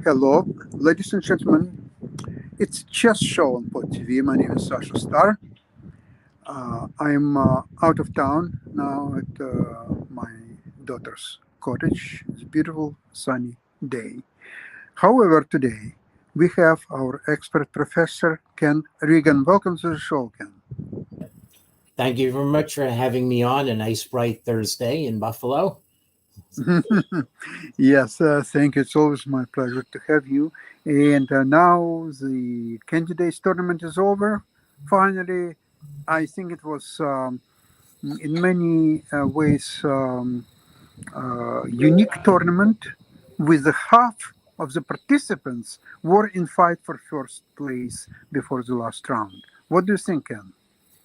Hello, ladies and gentlemen. It's Chess Show on Pod TV. My name is Sasha Star. I'm out of town now at my daughter's cottage. It's a beautiful sunny day. However, today we have our expert professor Ken Regan. Welcome to the show, Ken. Thank you very much for having me on a nice bright Thursday in Buffalo. Yes, thank you. It's always my pleasure to have you. And now the candidates tournament is over. Finally, I think it was in many ways unique tournament with the half of the participants were in fight for first place before the last round. What do you think, Ken?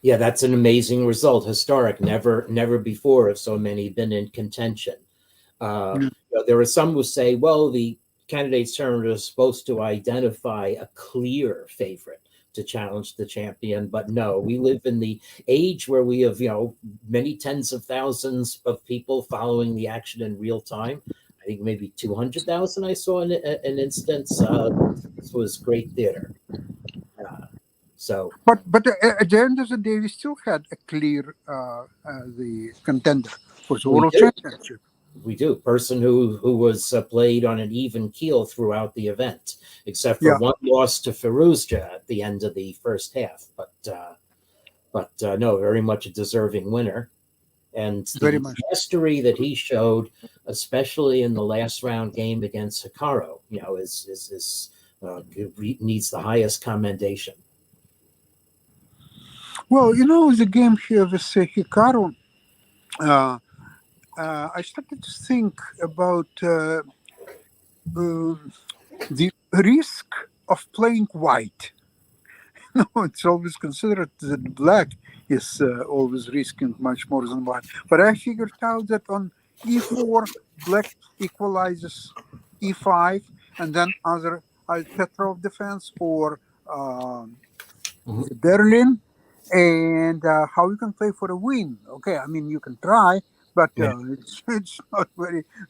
Yeah, that's an amazing result. Historic. Never before have so many been in contention. Mm. There are some who say, well, the candidates tournament is supposed to identify a clear favorite to challenge the champion, but no, we live in the age where we have, many tens of thousands of people following the action in real time. I think maybe 200,000 I saw an instance. This was great theater. So But at the end of the day, we still had a clear the contender for the we world do. championship. We do. Person who was played on an even keel throughout the event, except for Yeah, one loss to Firuzja at the end of the first half. But no, very much a deserving winner. And very the much. mastery that he showed, especially in the last round game against Hikaru, is needs the highest commendation. Well, the game here with Hikaru, uh, I started to think about the risk of playing white. No, it's always considered that black is always risking much more than white. But I figured out that on e4, black equalizes e5, and then either Petrov defense or Mhm. Berlin, and how you can play for a win. Okay, I mean you can try, but Yeah. it's not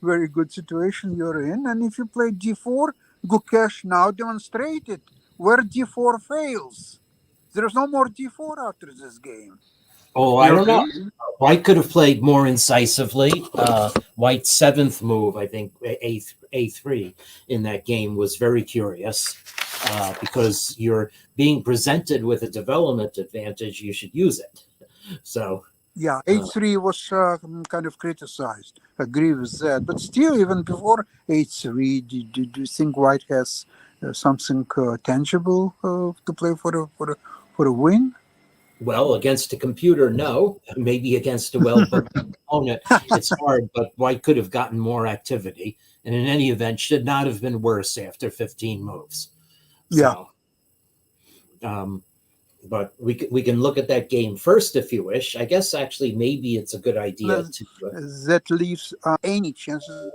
very good situation you're in. And if you play d4, Gukesh now demonstrated where d4 fails. There's no more d4 after this game. Oh, I You don't know. agree? White could have played more incisively. White's seventh move, I think, A3 in that game was very curious because you're being presented with a development advantage. You should use it. So, Yeah, uh, h3 was kind of criticized. Agree with that. But still, even before h3, do you think White has something tangible to play for a win? well, against a computer, no. Maybe against a well-booked opponent, it's hard, but White could have gotten more activity. And in any event, should not have been worse after 15 moves. Yeah, So, um, but we can look at that game first if you wish. I guess actually maybe it's a good idea that to that leaves any chances.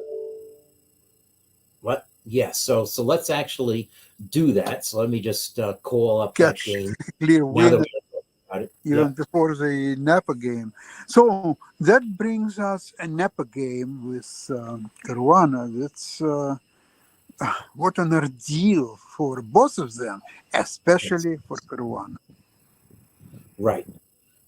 what? Yes. So let's actually do that. So let me just call up that Catch game clear now that win we're about it. Yeah. even before the Napa game. So that brings us a Napa game with Caruana. That's what an ordeal for both of them, Yes. especially for Caruana. Right.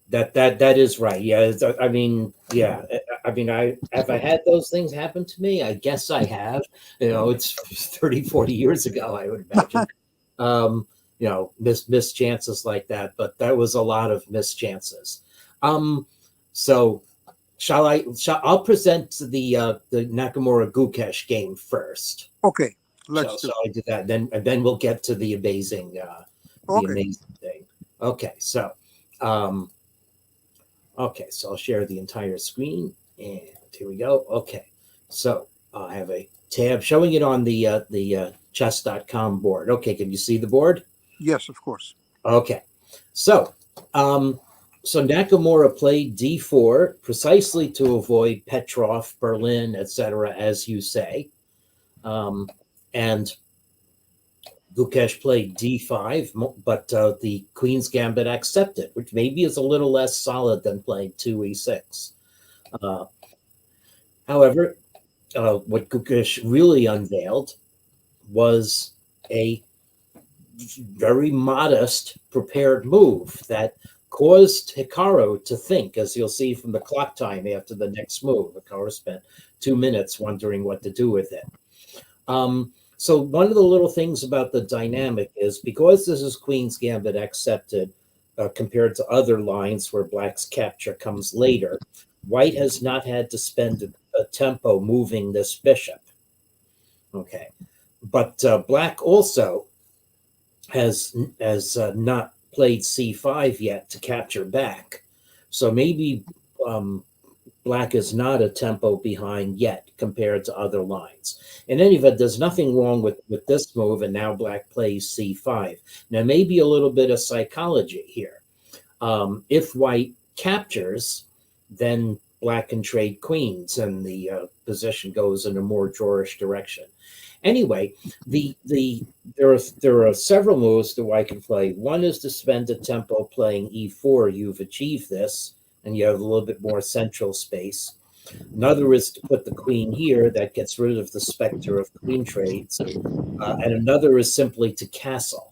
That is right. Yeah. I mean, yeah. I mean, I have I had those things happen to me. I guess I have. It's 30, 40 years ago. I would imagine. Um, missed chances like that, but that was a lot of missed chances. So I'll present the Nakamura Gukesh game first. Okay, So let's do so it. I did that, then we'll get to the Okay, amazing thing. Okay, um, so I'll share the entire screen, and here we go. Okay, so I have a tab showing it on the chess.com board. Okay, can you see the board? yes, of course. Okay, so um, Nakamura played d4 precisely to avoid Petrov, Berlin, etc., as you say, and Gukesh played d5, but the Queen's Gambit accepted, which maybe is a little less solid than playing 2e6. However, what Gukesh really unveiled was a very modest prepared move that caused Hikaru to think, as you'll see from the clock time after the next move. Hikaru spent 2 minutes wondering what to do with it. So one of the little things about the dynamic is, because this is Queen's Gambit accepted, compared to other lines where Black's capture comes later, White has not had to spend a tempo moving this bishop. Okay, but Black also has not played c5 yet to capture back, so maybe Black is not a tempo behind yet compared to other lines. In any event, there's nothing wrong with this move, and now Black plays c5. Now, maybe a little bit of psychology here. If White captures, then Black can trade queens, and the position goes in a more drawish direction. Anyway, there are several moves that White can play. One is to spend a tempo playing e4. You've achieved this, and you have a little bit more central space. Another is to put the queen here. That gets rid of the specter of queen trades. And another is simply to castle.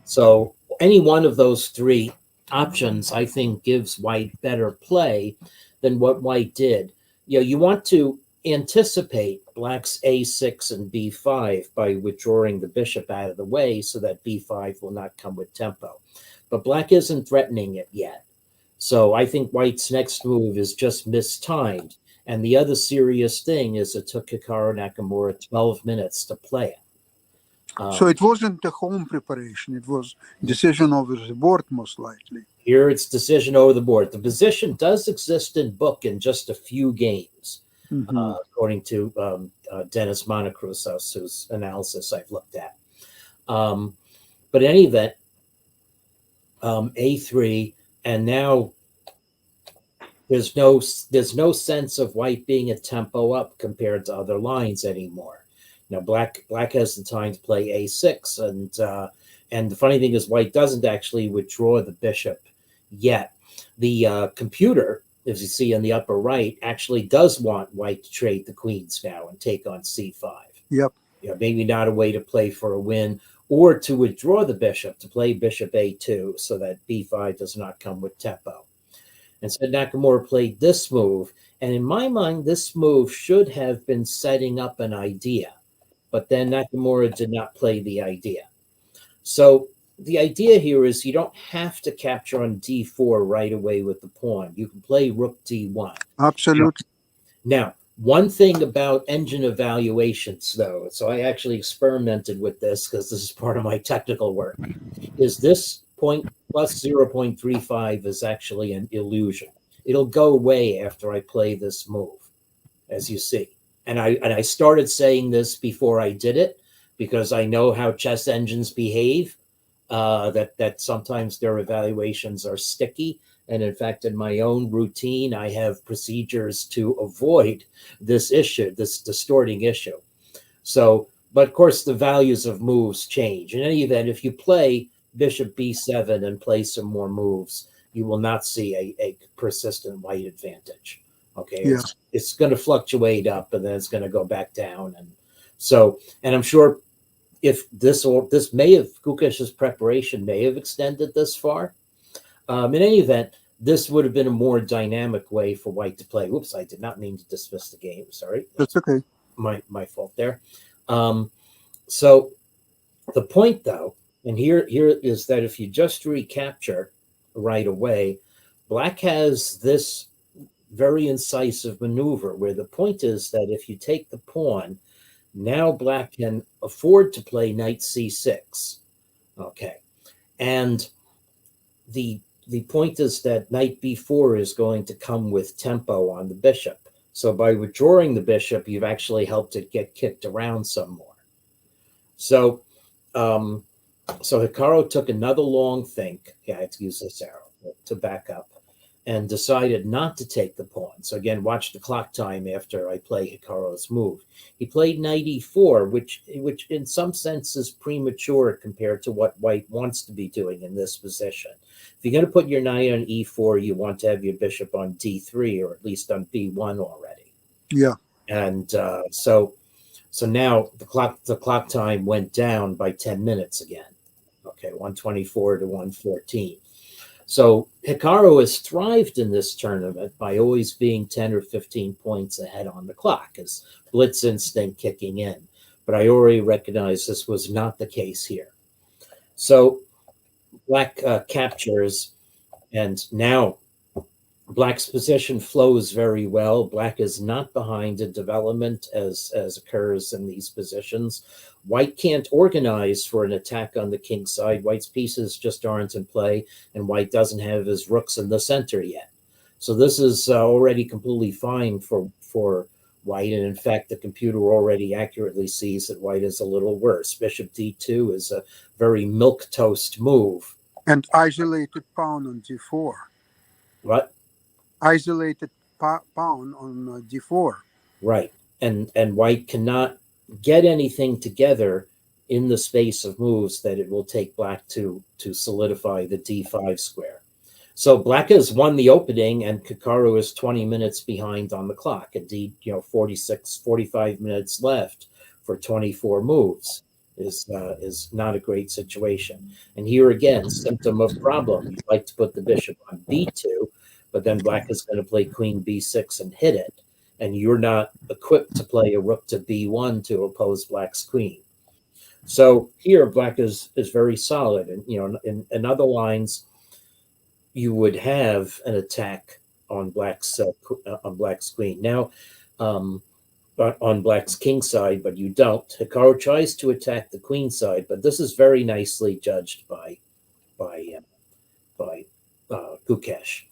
So any one of those three options, I think, gives White better play than what White did. You want to anticipate Black's a6 and b5 by withdrawing the bishop out of the way so that b5 will not come with tempo. But Black isn't threatening it yet. So I think White's next move is just mistimed. And the other serious thing is it took Hikaru Nakamura 12 minutes to play it. So it wasn't a home preparation. It was decision over the board, most likely. Here it's decision over the board. The position does exist in book in just a few games, according to Dennis Monacruz, whose analysis I've looked at. But in any event, a3, and now there's no sense of White being a tempo up compared to other lines anymore. Now Black has the time to play a6, and the funny thing is White doesn't actually withdraw the bishop yet. The computer, as you see in the upper right, actually does want White to trade the queens now and take on c5. Yep. Maybe not a way to play for a win, or to withdraw the bishop, to play bishop a2 so that b5 does not come with tempo. And so Nakamura played this move. And in my mind, this move should have been setting up an idea. But then Nakamura did not play the idea. So the idea here is you don't have to capture on d4 right away with the pawn. You can play rook d1. Absolutely. Now, one thing about engine evaluations, though, so I actually experimented with this because this is part of my technical work, is this point plus 0.35 is actually an illusion. It'll go away after I play this move, as you see. And I started saying this before I did it because I know how chess engines behave, that sometimes their evaluations are sticky. And in fact, in my own routine, I have procedures to avoid this issue, this distorting issue. So, but of course, the values of moves change. In any event, if you play bishop b7 and play some more moves, you will not see a persistent White advantage. Okay, yeah. It's going to fluctuate up and then it's going to go back down. And so, and I'm sure if this may have, Kukesh's preparation may have extended this far. In any event, this would have been a more dynamic way for White to play. Whoops, I did not mean to dismiss the game. Sorry. That's okay. My fault there. So the point, though, and here is that if you just recapture right away, Black has this very incisive maneuver where the point is that if you take the pawn, now Black can afford to play knight c6. Okay. And the point is that knight b4 is going to come with tempo on the bishop. So by withdrawing the bishop, you've actually helped it get kicked around some more. So Hikaru took another long think. Yeah, I have to use this arrow to back up, and decided not to take the pawn. So again, watch the clock time after I play Hikaru's move. He played knight e4, which in some sense is premature compared to what White wants to be doing in this position. If you're going to put your knight on e4, you want to have your bishop on d3, or at least on b1 already. Yeah. And so So now the clock time went down by 10 minutes again. Okay, 124 to 114. So Hikaru has thrived in this tournament by always being 10 or 15 points ahead on the clock, as blitz instinct kicking in. But I already recognized this was not the case here. So Black captures, and now Black's position flows very well. Black is not behind in development as occurs in these positions. White can't organize for an attack on the king side. White's pieces just aren't in play, and White doesn't have his rooks in the center yet. So this is already completely fine for White, and in fact, the computer already accurately sees that White is a little worse. Bishop d2 is a very milquetoast move. And isolated pawn on d4. What? Isolated pawn on d4. Right. And White cannot get anything together in the space of moves that it will take Black to solidify the d5 square. So Black has won the opening, and Hikaru is 20 minutes behind on the clock. Indeed, 45 minutes left for 24 moves is not a great situation. And here again, symptom of problem. You'd like to put the bishop on b2, but then Black is going to play queen b6 and hit it, and you're not equipped to play a rook to b1 to oppose Black's queen. So here Black is very solid, and in other lines, you would have an attack on Black's queen. Now, on Black's king side, but you don't. Hikaru tries to attack the queen side, but this is very nicely judged by Gukesh.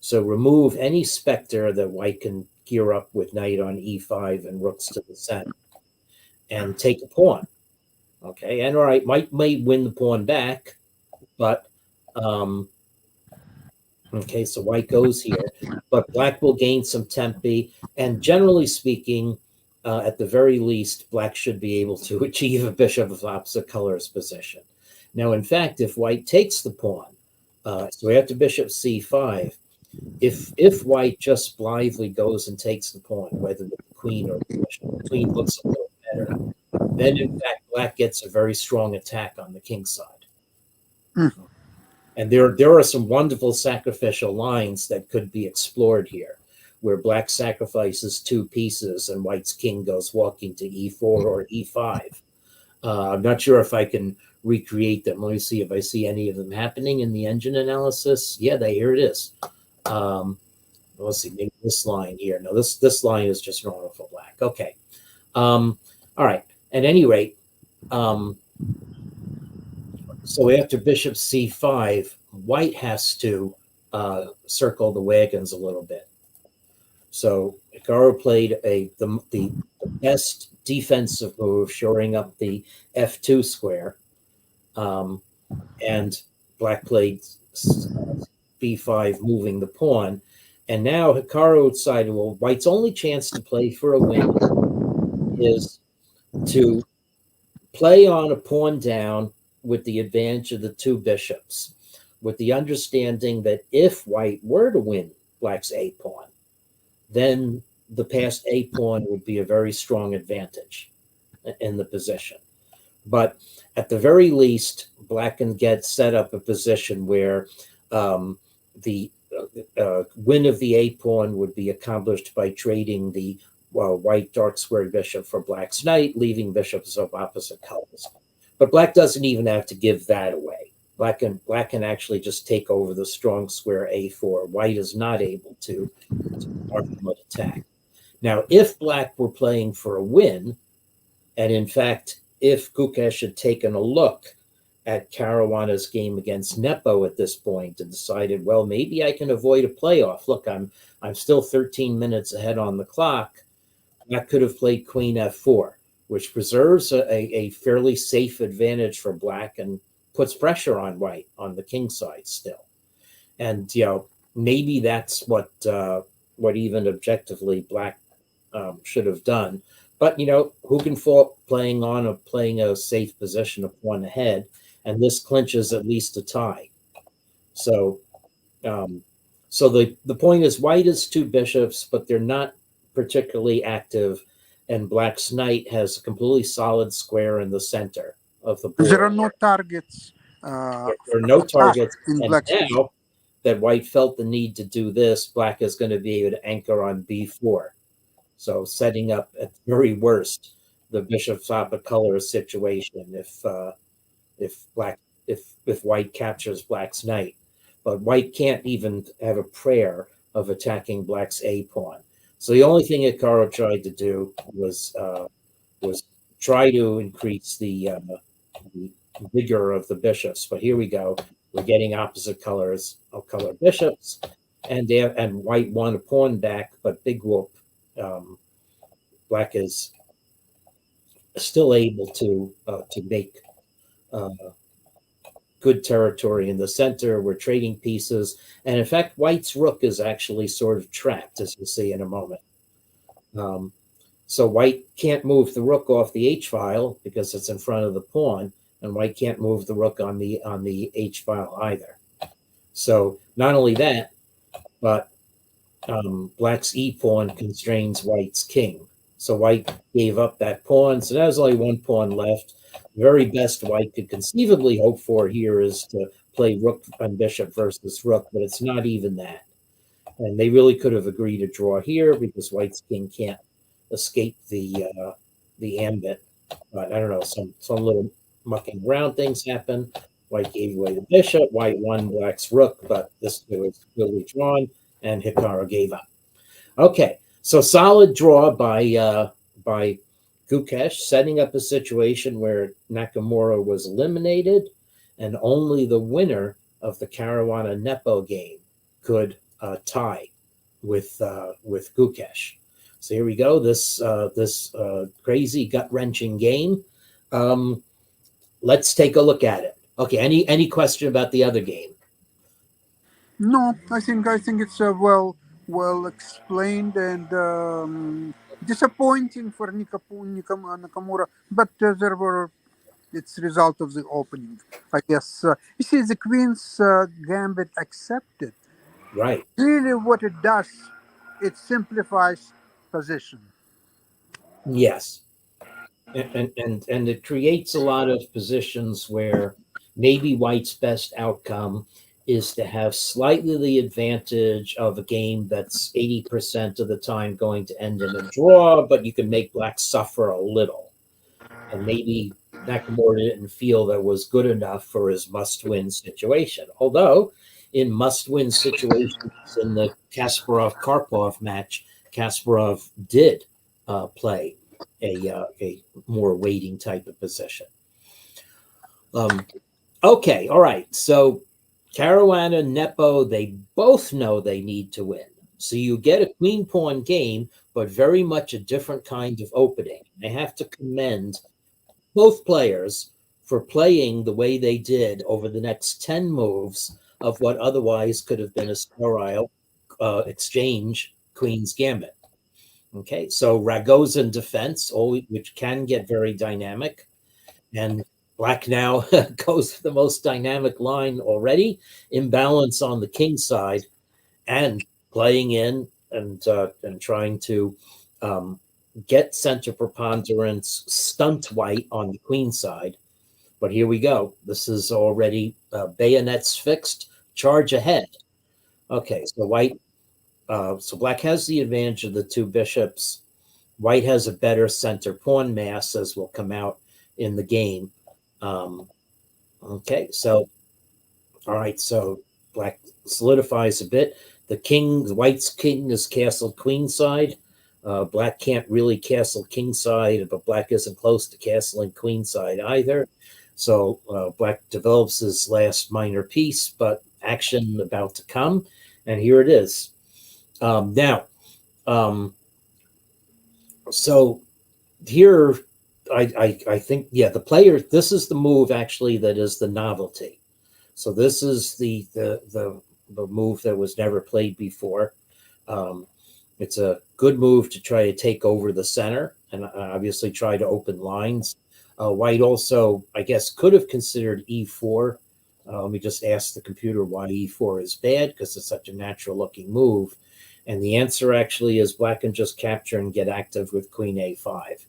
So remove any specter that White can gear up with knight on e5 and rooks to the center, and take a pawn. Okay, and all right, White may win the pawn back, but okay, so White goes here, but Black will gain some tempi, and generally speaking, at the very least, Black should be able to achieve a bishop of opposite colors position. Now, in fact, if White takes the pawn, so we have to bishop c5. If White just blithely goes and takes the pawn, whether the queen or the bishop, the queen looks a little better, then in fact Black gets a very strong attack on the king side. Mm. And there are some wonderful sacrificial lines that could be explored here, where Black sacrifices two pieces and White's king goes walking to e4 or e5. I'm not sure if I can recreate them. Let me see if I see any of them happening in the engine analysis. Yeah, here it is. Let's see, maybe this line here. No, this line is just normal for Black. Okay. All right. At any rate, so after bishop c5, White has to circle the wagons a little bit. So Hikaru played the best defensive move, shoring up the f2 square, and Black played b5, moving the pawn. And now Hikaru decided, well, White's only chance to play for a win is to play on a pawn down with the advantage of the two bishops, with the understanding that if White were to win Black's a pawn, then the passed a pawn would be a very strong advantage in the position. But at the very least, Black can get set up a position where the win of the a pawn would be accomplished by trading the White dark squared bishop for Black's knight, leaving bishops of opposite colors. But Black doesn't even have to give that away. Black can actually just take over the strong square a4. White is not able to argument attack. Now, if Black were playing for a win, and in fact, if Gukesh had taken a look at Caruana's game against Nepo at this point and decided, well, maybe I can avoid a playoff. Look, I'm still 13 minutes ahead on the clock. Black could have played queen f4, which preserves a fairly safe advantage for Black and puts pressure on White on the king side still. And maybe that's what even objectively Black should have done. But who can fault playing a safe position of one ahead, and this clinches at least a tie. So the point is, White is two bishops, but they're not particularly active, and black's knight has a completely solid square in the center of the There are board. no targets There are no attack targets, in and black's position. now that white felt the need to do this, black is going to be able to anchor on b4. So setting up at very worst the bishop swap of color situation if black if white captures black's knight. But white can't even have a prayer of attacking black's a pawn. So the only thing Hikaru tried to do was try to increase the vigor of the bishops. But here we go. We're getting opposite colors of color bishops, and white won a pawn back, but big whoop. Black is still able to make good territory in the center. We're trading pieces, and in fact, white's rook is actually sort of trapped, as you'll see in a moment. So white can't move the rook off the h file because it's in front of the pawn, and white can't move the rook on the h file either. So not only that, but black's e pawn constrains white's king. So white gave up that pawn. So there's only one pawn left. The very best white could conceivably hope for here is to play rook and bishop versus rook, but it's not even that. And they really could have agreed to draw here because white's king can't escape the ambit. But I don't know, some little mucking around things happen. White gave away the bishop. White won black's rook, but this was clearly drawn, and Hikaru gave up. Okay, so solid draw by Gukesh, setting up a situation where Nakamura was eliminated, and only the winner of the Caruana Nepo game could tie with Gukesh. So here we go. This crazy gut wrenching game. Let's take a look at it. Okay. Any question about the other game? No, I think it's well explained and disappointing for Nakamura, but there were it's result of the opening, I guess. You see, the Queen's Gambit accepted. Right. Really, what it does, it simplifies position. Yes. And it creates a lot of positions where maybe white's best outcome is to have slightly the advantage of a game that's 80% of the time going to end in a draw, but you can make black suffer a little. And maybe Nakamura didn't feel that was good enough for his must-win situation. Although in must-win situations in the Kasparov-Karpov match, Kasparov did play a more waiting type of position. Okay, all right. So Caruana, Nepo, they both know they need to win. So you get a queen pawn game, but very much a different kind of opening. I have to commend both players for playing the way they did over the next 10 moves of what otherwise could have been a sterile exchange Queen's Gambit. Okay, so Ragozin defense, which can get very dynamic, and black now goes for the most dynamic line already, imbalance on the king side, and playing in and trying to get center preponderance, stunt white on the queen side. But here we go. This is already bayonets fixed, charge ahead. Okay, so white. So black has the advantage of the two bishops. White has a better center pawn mass, as will come out in the game. Okay, so all right, so black solidifies a bit. White's king is castled queenside. Black can't really castle kingside, but black isn't close to castling queenside either. So black develops his last minor piece, but action about to come, and here it is. So here, I think, yeah, the player, this is the move actually that is the novelty. So this is the move that was never played before. It's a good move to try to take over the center and obviously try to open lines. White also, I guess, could have considered e4 Let me just ask the computer why e4 is bad, because it's such a natural looking move. And the answer actually is black can just capture and get active with queen a5.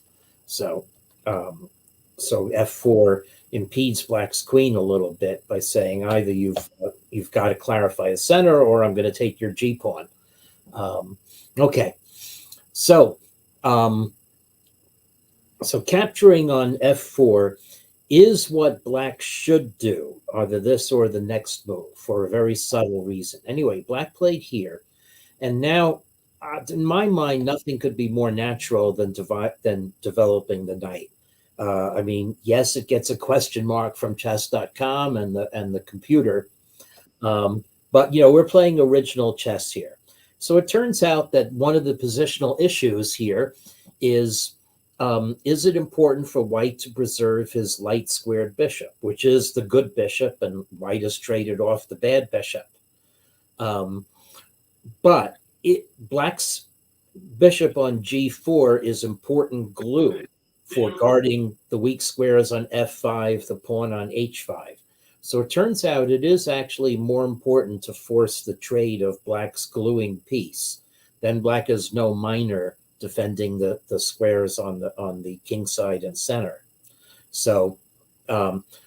So, so f4 impedes black's queen a little bit by saying either you've got to clarify the center, or I'm going to take your g pawn. Okay, so so capturing on f4 is what black should do, either this or the next move, for a very subtle reason. Anyway, black played here, and now, in my mind, nothing could be more natural than developing the knight. I mean, yes, it gets a question mark from chess.com and the computer, but we're playing original chess here. So it turns out that one of the positional issues here is it important for white to preserve his light squared bishop, which is the good bishop, and white has traded off the bad bishop. But black's bishop on g4 is important glue for guarding the weak squares on f5, the pawn on h5. So it turns out it is actually more important to force the trade of black's gluing piece. Then black has no minor defending the squares on the king side and center. So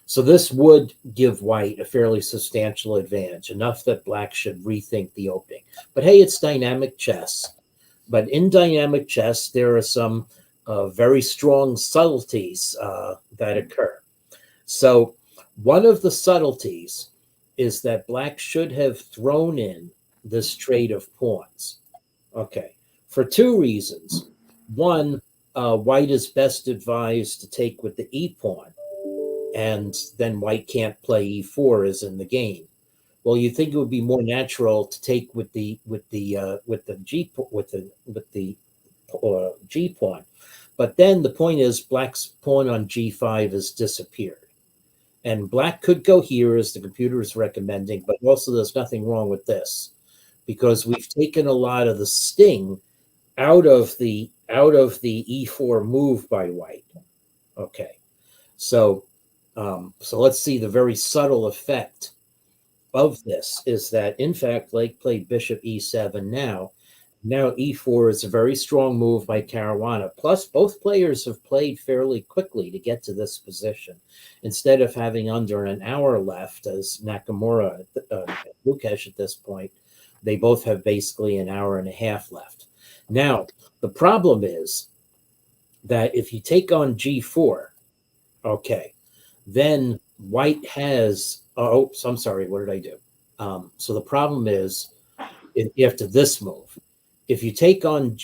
so this would give white a fairly substantial advantage, enough that black should rethink the opening. But hey, it's dynamic chess. But in dynamic chess, there are some very strong subtleties that occur. So one of the subtleties is that black should have thrown in this trade of pawns. Okay, for two reasons. One, white is best advised to take with the e pawn, and then white can't play e4 as in the game. Well, you think it would be more natural to take with the g pawn, but then the point is black's pawn on g5 has disappeared, and black could go here as the computer is recommending, but also there's nothing wrong with this, because we've taken a lot of the sting out of the e4 move by white. Okay, so let's see. The very subtle effect of this is that, in fact, Blake played bishop e7 now. Now e4 is a very strong move by Caruana. Plus, both players have played fairly quickly to get to this position. Instead of having under an hour left, as Nakamura and Lukesh at this point, they both have basically an hour and a half left. Now, the problem is that if you take on g4, okay, then white has, oh, so I'm sorry, what did I do? So the problem is, after this move, if you take on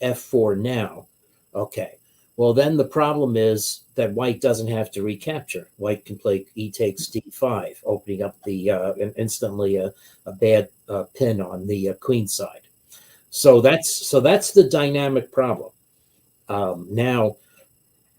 f4 now, okay, well, then the problem is that white doesn't have to recapture. White can play e takes d5, opening up the instantly a bad pin on the queen side. So that's the dynamic problem. Now,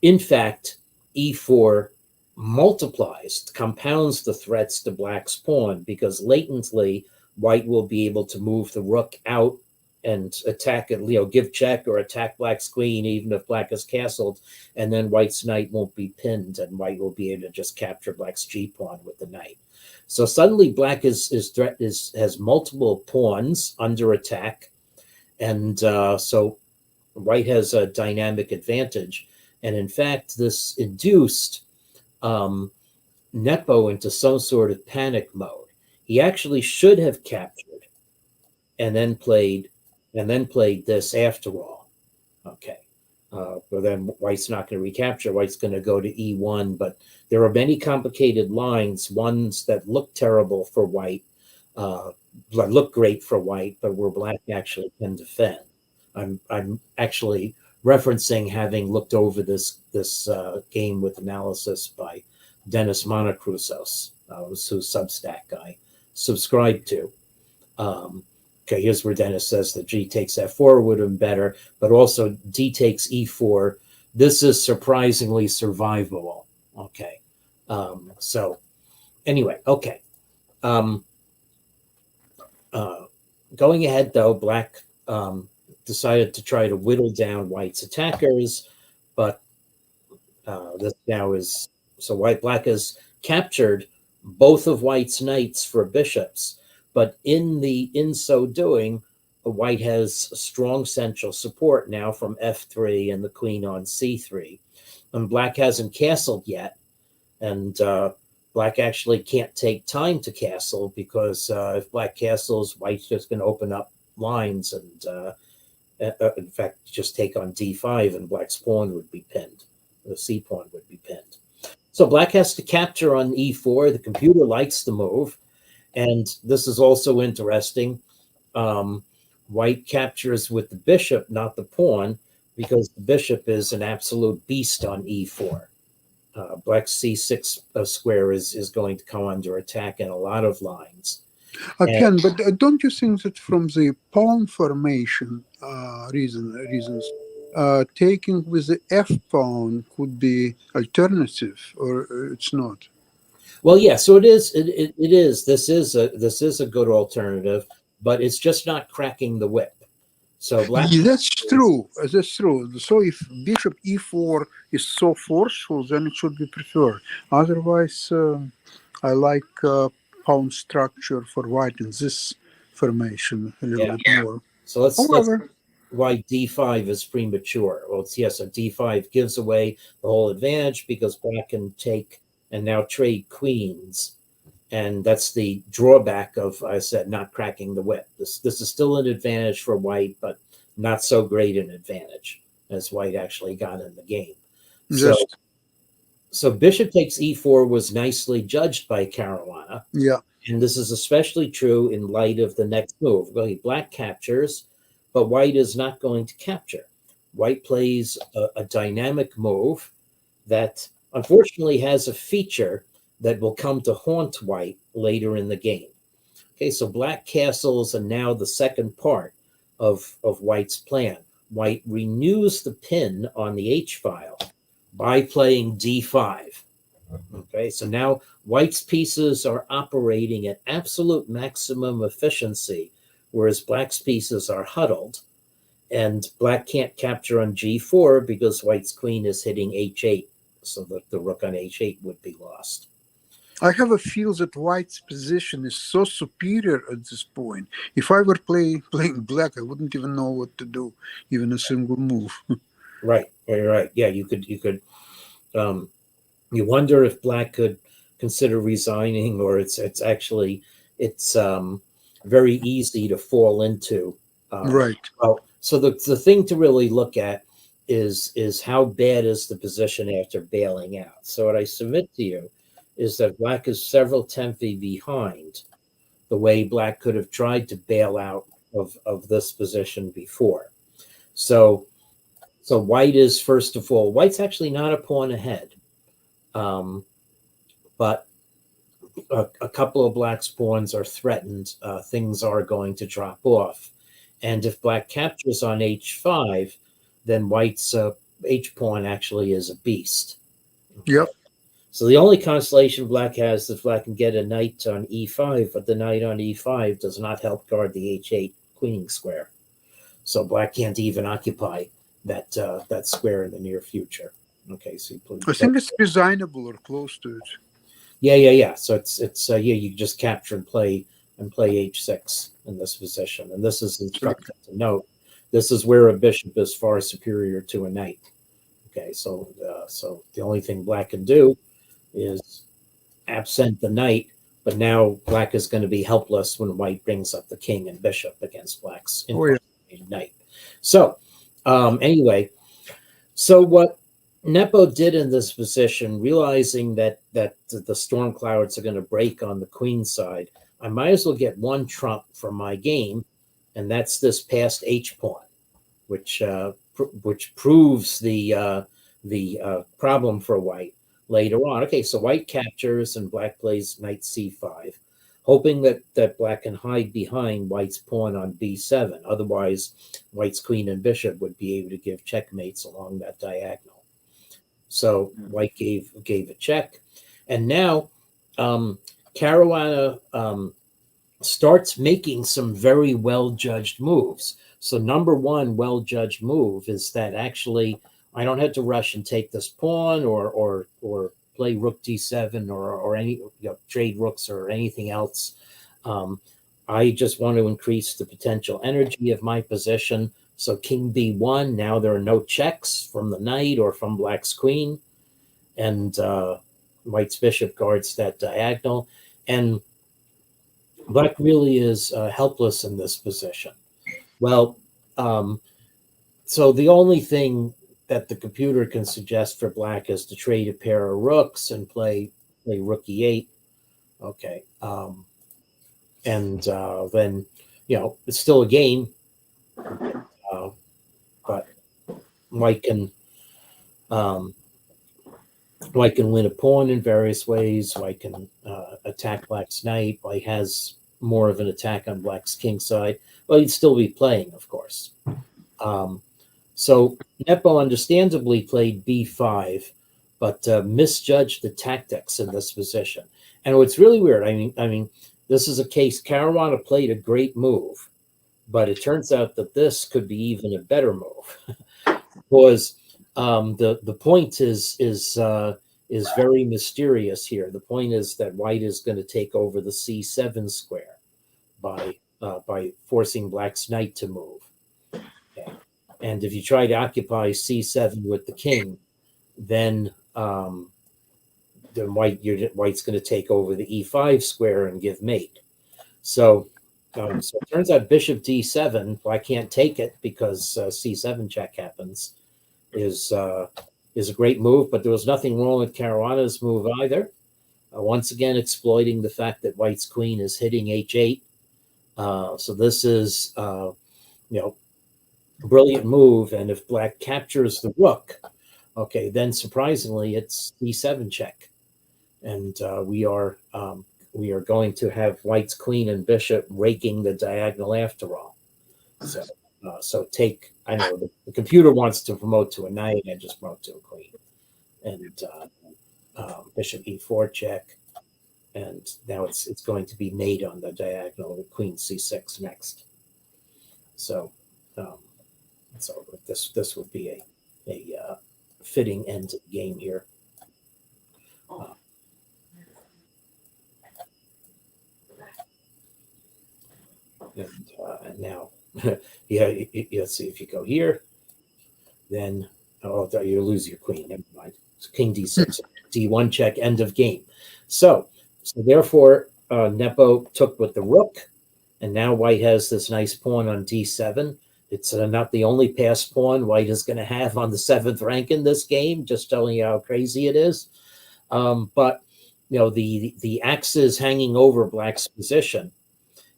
in fact, e4 multiplies, compounds the threats to black's pawn, because latently white will be able to move the rook out and attack it, give check or attack black's queen, even if black is castled, and then white's knight won't be pinned, and white will be able to just capture black's g pawn with the knight. So suddenly black has multiple pawns under attack, and so white has a dynamic advantage. And in fact, this induced Nepo into some sort of panic mode. He actually should have captured and then played this after all. Okay. But then white's not going to recapture. White's going to go to e1, but there are many complicated lines, ones that look terrible for white, look great for white, but where black actually can defend. I'm actually referencing having looked over this game with analysis by Dennis Monocrusos, whose Substack I subscribed to. Okay, here's where Dennis says that g takes f4 would have been better, but also d takes e4. This is surprisingly survivable. Okay, so anyway, okay. Going ahead, though, black decided to try to whittle down white's attackers, but this now is, so black has captured both of white's knights for bishops, but in so doing, white has strong central support now from f3 and the queen on c3, and black hasn't castled yet, and black actually can't take time to castle, because if black castles, white's just going to open up lines and in fact just take on d5, and black's pawn would be pinned. The c pawn would be pinned. So black has to capture on e4. The computer likes the move, and this is also interesting. White captures with the bishop, not the pawn, because the bishop is an absolute beast on e4. Black's c6 square is going to come under attack in a lot of lines. Again, but don't you think that from the pawn formation reasons, taking with the f pawn could be alternative, or it's not? Well, yeah, so it is. It is. This is a good alternative, but it's just not cracking the whip. So black. Yeah, that's true. That's true. So if bishop e4 is so forceful, then it should be preferred. Otherwise, I like pawn structure for white in this formation a little bit more. So let's However, why d5 is premature. Well, it's, yes, a d5 gives away the whole advantage, because black can take and now trade queens, and that's the drawback of, I said, not cracking the whip. This is still an advantage for white, but not so great an advantage as white actually got in the game. So bishop takes e4 was nicely judged by Caruana. Yeah. And this is especially true in light of the next move. Well, black captures, but white is not going to capture. White plays a dynamic move that unfortunately has a feature that will come to haunt white later in the game. Okay, so black castles are now the second part of white's plan. White renews the pin on the H file by playing d5. Okay, so now white's pieces are operating at absolute maximum efficiency, whereas black's pieces are huddled, and black can't capture on g4 because white's queen is hitting h8, so that the rook on h8 would be lost. I have a feel that white's position is so superior at this point. If I were playing black, I wouldn't even know what to do, even a single move. Right. Yeah, you could. You wonder if black could consider resigning, or it's very easy to fall into. Right. Well, so the thing to really look at is how bad is the position after bailing out. So what I submit to you is that black is several tenthi behind the way black could have tried to bail out of this position before. So white is, first of all, white's actually not a pawn ahead, but a couple of black's pawns are threatened. Things are going to drop off, and if black captures on h5, then white's h pawn actually is a beast. Okay? Yep. So the only consolation black has is black can get a knight on e5, but the knight on e5 does not help guard the h8 queening square. So black can't even occupy that square in the near future. Okay, so I think it's designable or close to it. Yeah. So it's you just capture and play h6 in this position, and this is instructive to note. This is where a bishop is far superior to a knight. Okay, so the only thing black can do is absent the knight, but now black is going to be helpless when white brings up the king and bishop against black's knight. So anyway, so what Nepo did in this position, realizing that the storm clouds are going to break on the queen side, I might as well get one trump from my game, and that's this passed h pawn, which proves the problem for white later on. Okay, so white captures and black plays knight c5, hoping that black can hide behind white's pawn on b7. Otherwise, white's queen and bishop would be able to give checkmates along that diagonal. So white gave a check, and now Caruana starts making some very well-judged moves. So number one well-judged move is that actually I don't have to rush and take this pawn or play rook d7 or any trade rooks or anything else. I just want to increase the potential energy of my position. So king b1, now there are no checks from the knight or from black's queen, and white's bishop guards that diagonal, and black really is helpless in this position. Well, so the only thing that the computer can suggest for black is to trade a pair of rooks and play rook e8. Okay. And then, it's still a game. But white can win a pawn in various ways. White can attack black's knight. White has more of an attack on black's king side. Well, he'd still be playing, of course. So Nepo understandably played b5, but misjudged the tactics in this position. And what's really weird, I mean, this is a case Caruana played a great move, but it turns out that this could be even a better move, because the point is very mysterious here. The point is that white is going to take over the c7 square by forcing black's knight to move. Okay. And if you try to occupy c7 with the king, then white's going to take over the e5 square and give mate. So it turns out bishop d7, black can't take it because c7 check happens, is a great move, but there was nothing wrong with Caruana's move either. Once again, exploiting the fact that white's queen is hitting h8. So this is, brilliant move. And if black captures the rook, okay, then surprisingly, it's e7 check. And we are going to have white's queen and bishop raking the diagonal after all. So I know the computer wants to promote to a knight, and just promote to a queen. And bishop e4 check. And now it's going to be mate on the diagonal with queen c6 next. So this would be a fitting end to the game here. And now, let's see, if you go here, then you lose your queen. Never mind. So king d6, d1 check, end of game. So therefore, Nepo took with the rook, and now white has this nice pawn on d7. It's not the only passed pawn white is going to have on the 7th rank in this game, just telling you how crazy it is. But the axe is hanging over black's position,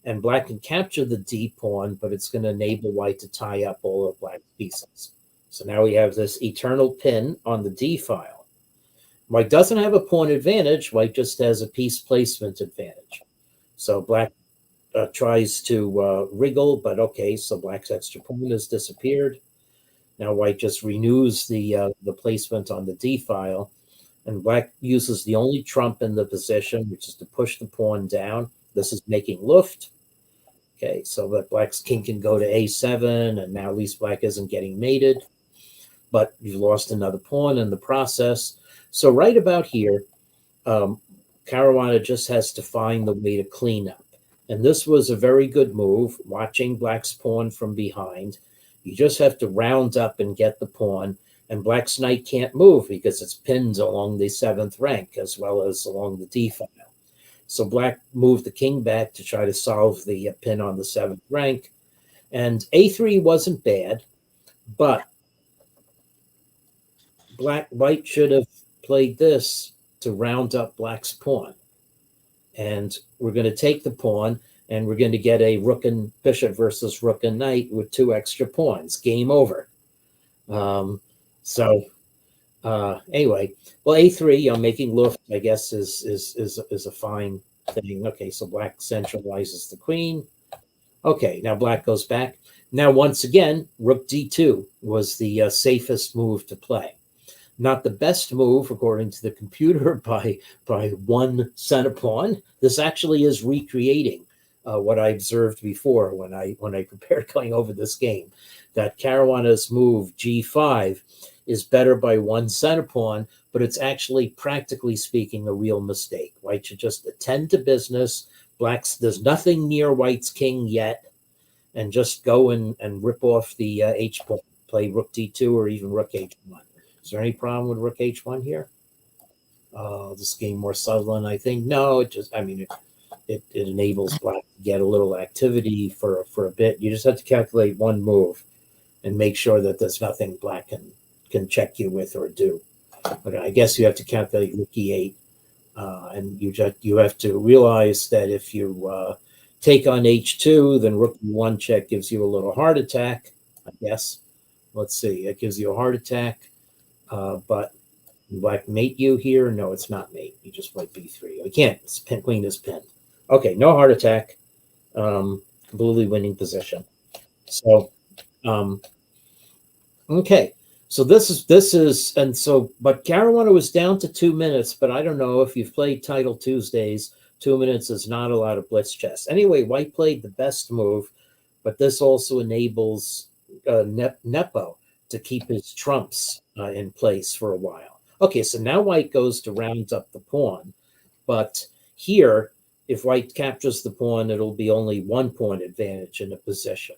and black can capture the d pawn, but it's going to enable white to tie up all of black's pieces. So now we have this eternal pin on the d file. White doesn't have a pawn advantage. White just has a piece placement advantage. So black tries to wriggle, but okay, so black's extra pawn has disappeared. Now white just renews the placement on the d file, and black uses the only trump in the position, which is to push the pawn down. This is making luft. Okay, so that black's king can go to a7, and now at least black isn't getting mated, but you've lost another pawn in the process. So right about here, Caruana just has to find the way to clean up. And this was a very good move, watching black's pawn from behind. You just have to round up and get the pawn, and black's knight can't move because it's pinned along the 7th rank as well as along the d file. So black moved the king back to try to solve the pin on the 7th rank. And a3 wasn't bad, but white should have played this to round up black's pawn. And we're going to take the pawn, and we're going to get a rook and bishop versus rook and knight with 2 extra pawns. Game over. Anyway, well, a3, making luft, I guess, is a fine thing. Okay, so black centralizes the queen. Okay, now black goes back. Now, once again, rook d2 was the safest move to play. Not the best move, according to the computer, by one center pawn. This actually is recreating what I observed before when I prepared going over this game, that Caruana's move g5 is better by 1 center pawn, but it's actually, practically speaking, a real mistake. White should just attend to business. There's nothing near white's king yet, and just go and rip off the h pawn, play rook d2 or even rook h1. Is there any problem with rook h1 here? This game more subtle than I think. No, it enables black to get a little activity for a bit. You just have to calculate one move and make sure that there's nothing black can check you with or do. But I guess you have to calculate rook e8, and you have to realize that if you take on h2, then rook e1 check gives you a little heart attack, I guess. Let's see, it gives you a heart attack, but black mate you here. No, it's not mate. You just play b3. You can't. Queen is pinned. Okay, no heart attack. Completely winning position. So, okay. So this is, and so, but Caruana was down to 2 minutes, but I don't know if you've played Title Tuesdays, 2 minutes is not a lot of blitz chess. Anyway, white played the best move, but this also enables Nepo to keep his trumps in place for a while. Okay, so now white goes to round up the pawn, but here, if white captures the pawn, it'll be only 1 pawn advantage in a position.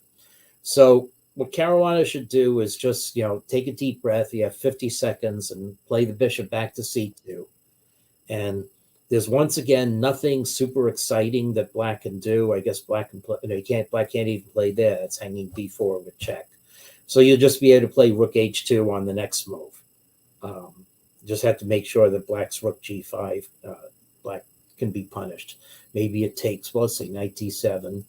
So what Caruana should do is just, take a deep breath. You have 50 seconds and play the bishop back to c2. And there's once again nothing super exciting that black can do. I guess black can play. Black can't even play there. It's hanging b4 with check. So you'll just be able to play rook h2 on the next move. Just have to make sure that black's rook g5, black can be punished. Maybe it takes, well, let's say knight d7.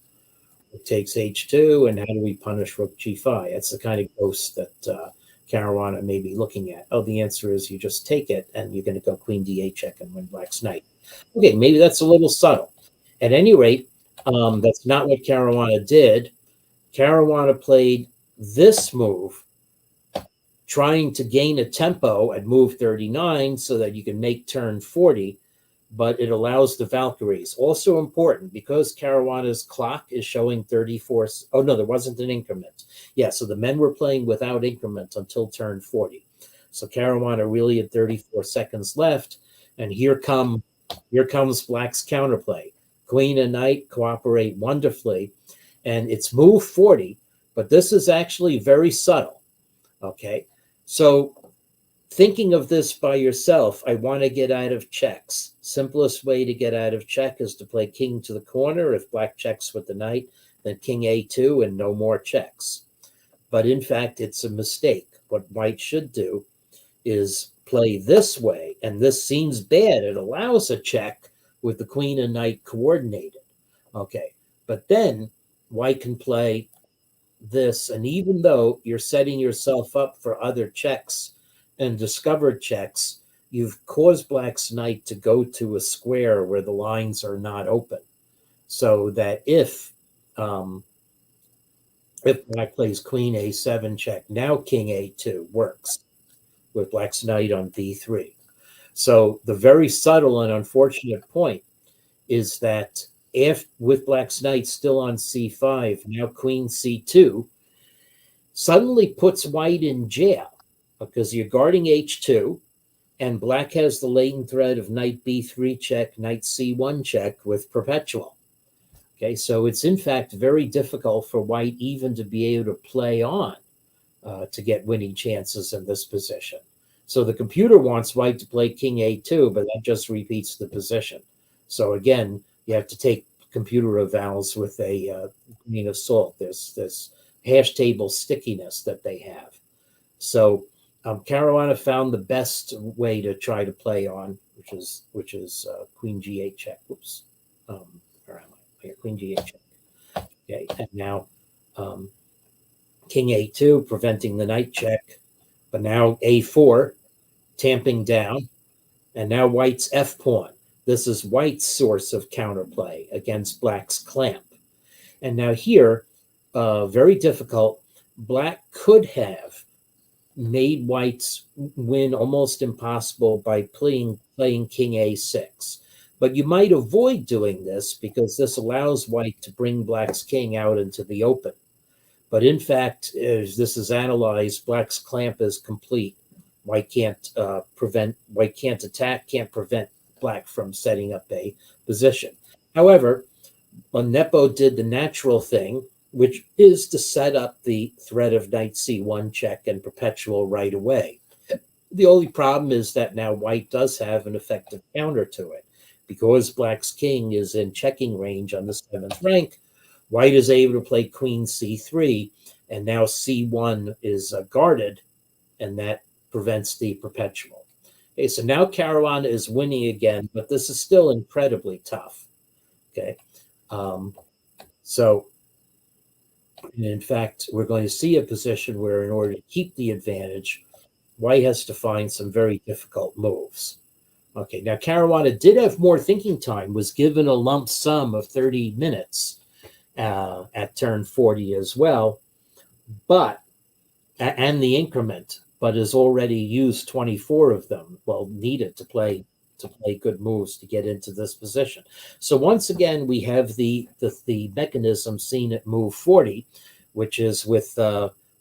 It takes h2, and how do we punish rook g5? That's the kind of ghost that Caruana may be looking at. Oh, the answer is you just take it, and you're going to go queen d8 check and win black's knight. Okay, maybe that's a little subtle. At any rate, that's not what Caruana did. Caruana played this move, trying to gain a tempo at move 39 so that you can make turn 40, but it allows the Valkyries. Also important, because Caruana's clock is showing 34. Oh, no, there wasn't an increment. Yeah, so the men were playing without increment until turn 40. So Caruana really had 34 seconds left, and here comes black's counterplay. Queen and knight cooperate wonderfully, and it's move 40, but this is actually very subtle, okay? So thinking of this by yourself, I want to get out of checks. Simplest way to get out of check is to play king to the corner. If black checks with the knight, then king a2 and no more checks. But in fact, it's a mistake. What white should do is play this way, and this seems bad. It allows a check with the queen and knight coordinated. Okay, but then white can play this, and even though you're setting yourself up for other checks and discovered checks, you've caused black's knight to go to a square where the lines are not open, so that if black plays queen a7 check, now king a2 works with black's knight on b3. So the very subtle and unfortunate point is that if with black's knight still on c5, now queen c2 suddenly puts white in jail, because you're guarding h2, and black has the latent threat of knight b3 check, knight c1 check with perpetual. Okay, so it's in fact very difficult for white even to be able to play on to get winning chances in this position. So the computer wants white to play king a2, but that just repeats the position. So again, you have to take computer evals with a grain of salt. There's this hash table stickiness that they have. So Caruana found the best way to try to play on, which is queen g8 check. Oops, where am I? Here, queen g8 check. Okay, and now king a2, preventing the knight check, but now a4, tamping down, and now white's f pawn. This is white's source of counterplay against black's clamp. And now here, very difficult, black could have made white's win almost impossible by playing king a6. But you might avoid doing this because this allows white to bring black's king out into the open. But in fact, as this is analyzed, black's clamp is complete. white can't attack, can't prevent black from setting up a position. However, Nepo did the natural thing, which is to set up the threat of knight c1 check and perpetual right away. The only problem is that now white does have an effective counter to it. Because black's king is in checking range on the 7th rank, white is able to play queen c3, and now c1 is guarded, and that prevents the perpetual. Okay, so now Caruana is winning again, but this is still incredibly tough. Okay, so in fact, we're going to see a position where in order to keep the advantage, white has to find some very difficult moves. Okay, now Caruana did have more thinking time, was given a lump sum of 30 minutes at turn 40 as well, but, and the increment, but has already used 24 of them, well, needed to play good moves to get into this position. So once again, we have the mechanism seen at move 40, which is with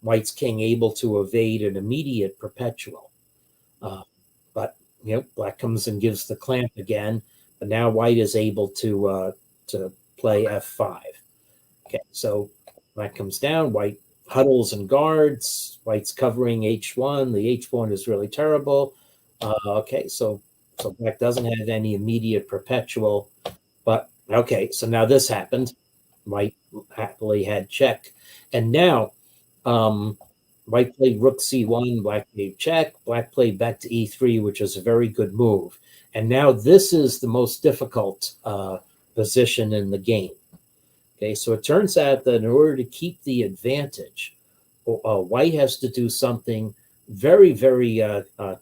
white's king able to evade an immediate perpetual. But black comes and gives the clamp again, but now white is able to play f5. Okay, so black comes down, white huddles and guards, white's covering h1. The h1 is really terrible. Okay, so black doesn't have any immediate perpetual, but okay, so now this happened. White happily had check, and now white played rook c1, black played check, black played back to e3, which is a very good move. And now this is the most difficult position in the game. Okay, so it turns out that in order to keep the advantage, white has to do something very, very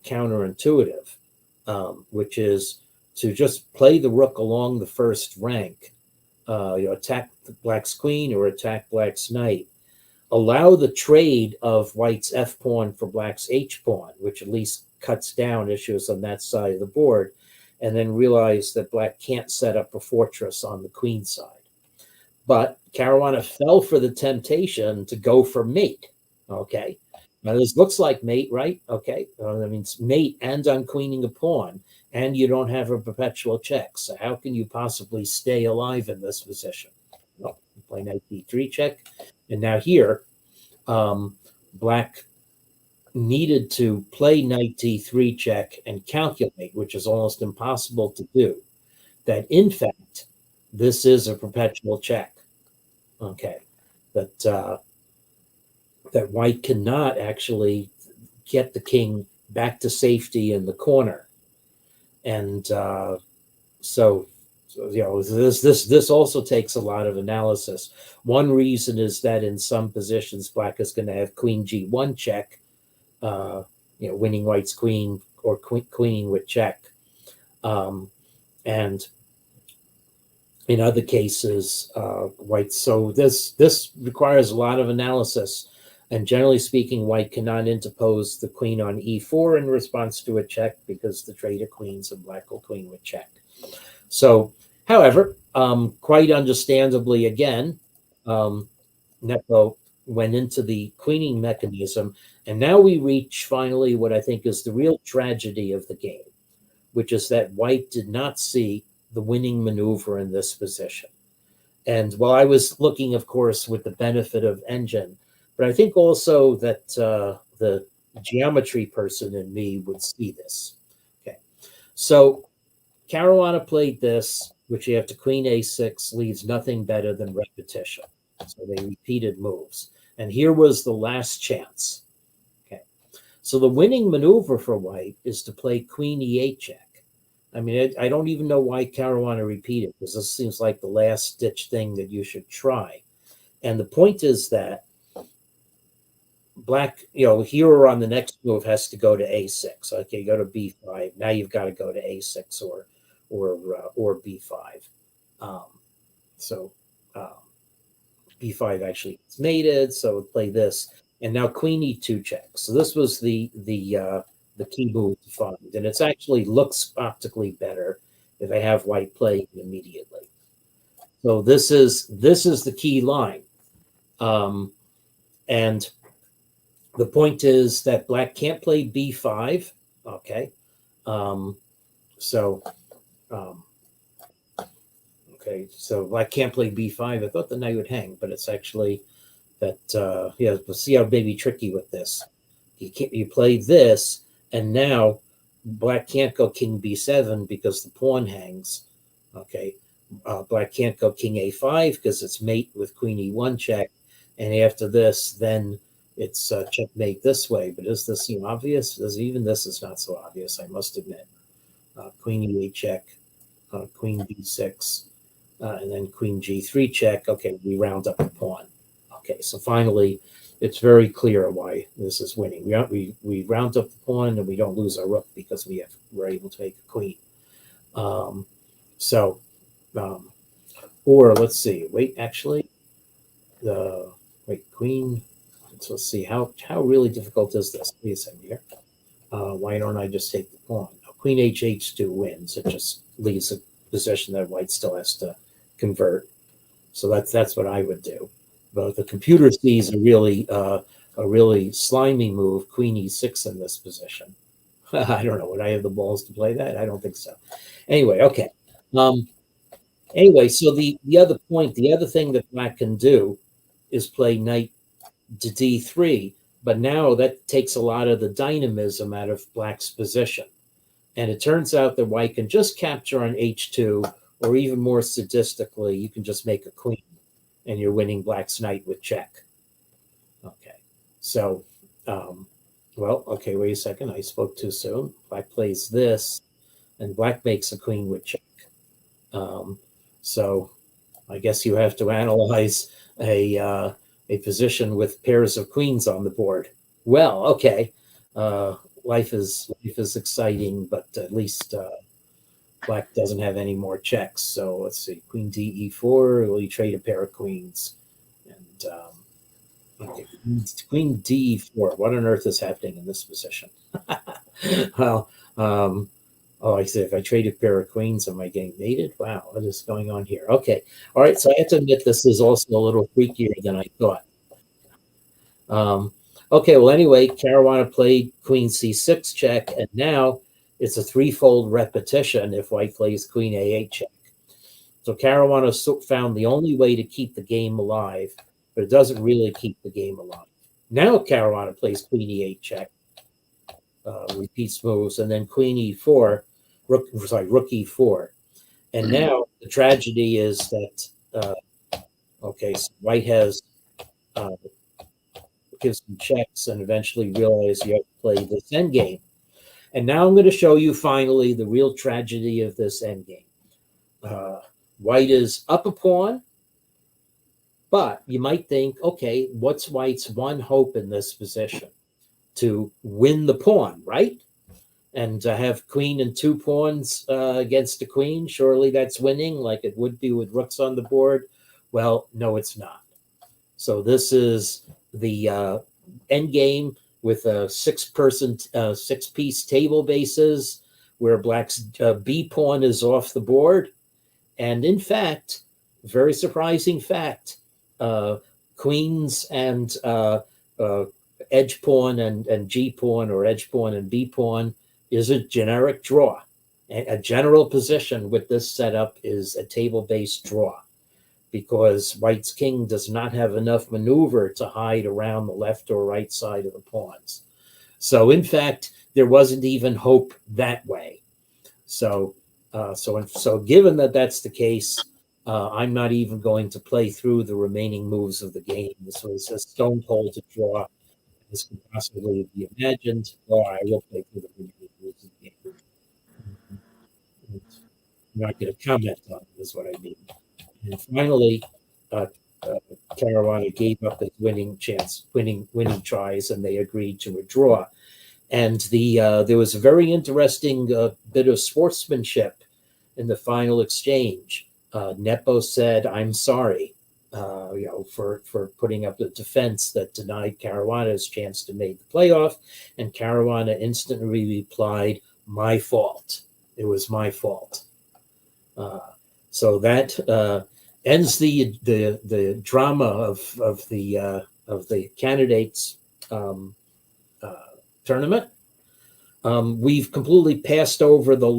counterintuitive, which is to just play the rook along the first rank, attack black's queen or attack black's knight, allow the trade of white's f pawn for black's h pawn, which at least cuts down issues on that side of the board, and then realize that black can't set up a fortress on the queen side. But Caruana fell for the temptation to go for mate. Okay, now this looks like mate, right? Okay, that means mate and unqueening a pawn, and you don't have a perpetual check. So how can you possibly stay alive in this position? Well, you play knight d3 check, and now here, black needed to play knight d3 check and calculate, which is almost impossible to do, that in fact this is a perpetual check. Okay, that white cannot actually get the king back to safety in the corner, and so this also takes a lot of analysis. One reason is that in some positions, black is going to have queen g1 check, winning white's queen or queening with check, and in other cases, white. So this requires a lot of analysis, and generally speaking, white cannot interpose the queen on e4 in response to a check because the trade of queens and black will queen with check. So, however, quite understandably, again, Nepo went into the queening mechanism, and now we reach finally what I think is the real tragedy of the game, which is that white did not see the winning maneuver in this position. And while I was looking, of course, with the benefit of engine, but I think also that the geometry person in me would see this. Okay, so Caruana played this, which you have to queen a6, leaves nothing better than repetition. So they repeated moves. And here was the last chance. Okay, so the winning maneuver for white is to play queen e8 check. I mean, I don't even know why Caruana repeated, because this seems like the last ditch thing that you should try. And the point is that black, here on the next move has to go to a6. Okay, go to b5. Now you've got to go to a6 or b5. B5 actually is mated, so play this, and now queen e2 check. So this was the key move to find, and it actually looks optically better if I have white playing immediately. So this is the key line, and the point is that black can't play b5. Okay. So, um, okay, so black can't play b5. I thought the knight would hang, but it's actually that, yeah, we'll see how maybe tricky with this. You play this, and now black can't go king b7 because the pawn hangs. Okay. Black can't go king a5 because it's mate with queen e1 check. And after this, then it's checkmate this way. But does this seem obvious? Even this is not so obvious, I must admit. Queen e8 check, queen b6, and then queen g3 check. Okay, we round up the pawn. Okay, so finally, it's very clear why this is winning. We round up the pawn and we don't lose our rook because we're able to make a queen. Or let's see. Wait, actually, queen. So let's see how really difficult is this? Wait a second here. Why don't I just take the pawn? Queen h2 wins. It just leaves a position that white still has to convert. So that's what I would do. But the computer sees a really slimy move, queen e6 in this position. I don't know. Would I have the balls to play that? I don't think so. Anyway, okay. Anyway, so the other thing that black can do is play knight to d3, but now that takes a lot of the dynamism out of black's position. And it turns out that white can just capture on h2, or even more sadistically, you can just make a queen, and you're winning black's knight with check. Okay, so, well, okay, wait a second. I spoke too soon. Black plays this, and black makes a queen with check. So I guess you have to analyze a position with pairs of queens on the board. Well, okay, life is exciting, but at least black doesn't have any more checks. So let's see, queen d e4. Will you trade a pair of queens? And okay, queen d e4. What on earth is happening in this position? Well, oh, I said if I trade a pair of queens, am I getting mated? Wow, what is going on here? Okay, all right. So I have to admit this is also a little freakier than I thought. Okay, well, anyway, Caruana played queen c6 check, and now it's a threefold repetition if white plays queen a8 check. So Caruana found the only way to keep the game alive, but it doesn't really keep the game alive. Now Caruana plays queen e8 check, repeats moves, and then queen e4, rook e4. And now the tragedy is that, okay, so white has gives some checks and eventually realize you have to play this endgame. And now I'm going to show you finally the real tragedy of this endgame. White is up a pawn, but you might think, okay, what's white's one hope in this position? To win the pawn, right? And to have queen and two pawns against a queen, surely that's winning like it would be with rooks on the board. Well, no, it's not. So this is the end game with a six-piece table bases where black's B pawn is off the board. And in fact, very surprising fact, queens and edge pawn and G pawn, or edge pawn and B pawn, is a generic draw. A general position with this setup is a table-based draw, because white's king does not have enough maneuver to hide around the left or right side of the pawns. So in fact, there wasn't even hope that way. So given that that's the case, I'm not even going to play through the remaining moves of the game. This was as stone cold to draw as could possibly be imagined. Or I will play through the remaining moves of the game. I'm not going to comment on it, is what I mean. And finally, Caruana gave up his winning tries, and they agreed to a draw. And there was a very interesting bit of sportsmanship in the final exchange. Nepo said, "I'm sorry," for putting up the defense that denied Caruana his chance to make the playoff, and Caruana instantly replied, "My fault. It was my fault." So that ends the drama of the candidates. tournament. We've completely passed over the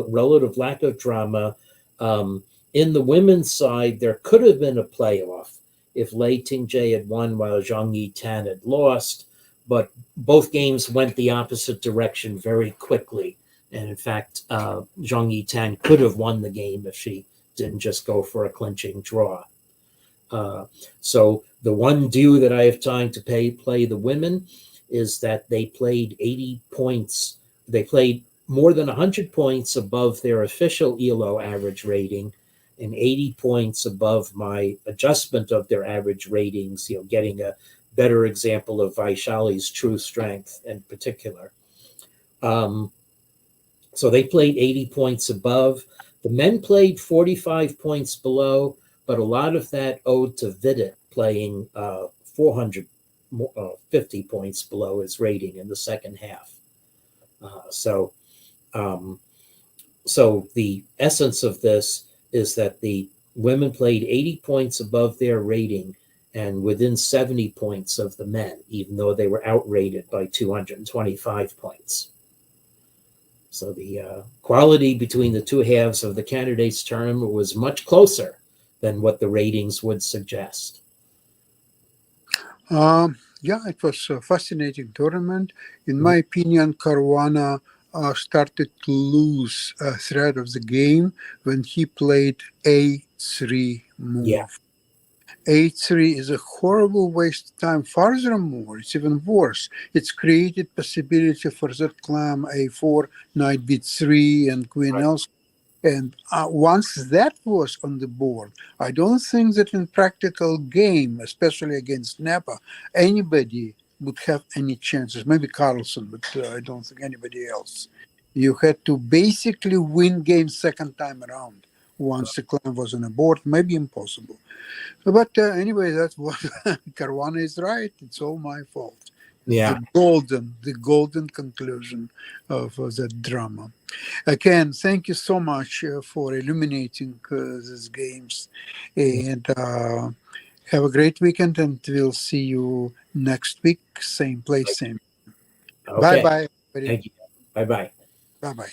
relative lack of drama. In the women's side, there could have been a playoff if Lei Tingje had won while Zhang Yitan had lost, but both games went the opposite direction very quickly. And in fact, Zhang Yitan could have won the game if she didn't just go for a clinching draw. So the one due that I have time to play the women is that they played 80 points. They played more than 100 points above their official ELO average rating and 80 points above my adjustment of their average ratings, getting a better example of Vaishali's true strength in particular. So they played 80 points above. The men played 45 points below, but a lot of that owed to Vidit playing 450 points below his rating in the second half. So the essence of this is that the women played 80 points above their rating and within 70 points of the men, even though they were outrated by 225 points. So the quality between the two halves of the candidates tournament was much closer than what the ratings would suggest. Yeah, it was a fascinating tournament. In my opinion, Caruana started to lose a thread of the game when he played A3 move. Yeah. A3 is a horrible waste of time. Furthermore, it's even worse. It's created possibility for that clam A4, knight B3, and queen L3. And once that was on the board, I don't think that in practical game, especially against Napa, anybody would have any chances. Maybe Carlsen, but I don't think anybody else. You had to basically win game second time around once the clam was on the board. Maybe impossible. But anyway, that's what Caruana is right. It's all my fault. Yeah. The golden conclusion of that drama. Again, thank you so much for illuminating these games, and have a great weekend. And we'll see you next week, same place, same. Okay. Bye bye. Thank you. Bye bye. Bye bye.